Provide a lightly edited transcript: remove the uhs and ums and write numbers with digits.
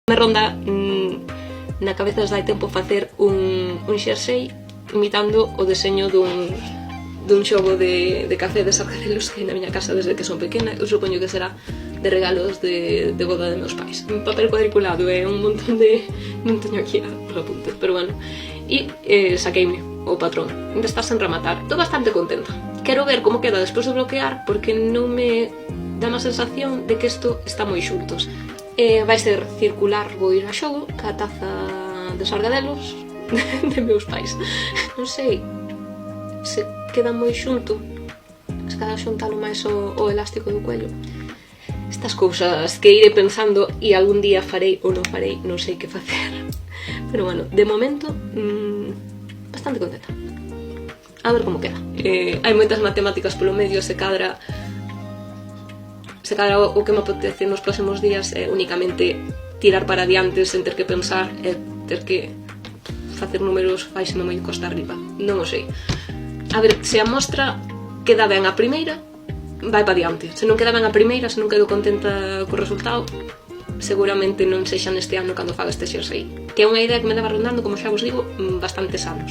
Me ronda na cabeza desde hai tempo facer un xersei imitando o deseño dun xogo de café de sargadelos que hai na miña casa desde que son pequena. Eu supoño que será de regalos de boda de meus pais. Un papel cuadriculado e un montón de... non teño aquí os apuntes, pero bueno. E saqueime o patrón. Ainda está sen rematar. Estou bastante contenta. Quero ver como queda despois de bloquear, porque non me dá unha sensación de que isto está moi xuntos. Vai ser circular, vou ir a xogo ca taza de sargadelos de meus pais. Non sei se queda moi xunto, se cada xuntalo máis o elástico do cuello. Estas cousas que iré pensando e algún día farei ou non farei, non sei que facer. Pero bueno, de momento bastante contenta. A ver como queda. Hai moitas matemáticas polo medio, se cadra o que me apetece nos próximos días é únicamente tirar para adiante sen ter que pensar e ter que facer números faiseme moi costa arriba. Non o sei. A ver, se a mostra queda ben a primeira, vai para adiante. Se non queda ben a primeira, se non quedo contenta co resultado, seguramente non sexa neste ano cando faga este xersei. Que é unha idea que me daba rondando, como xa vos digo, bastantes anos.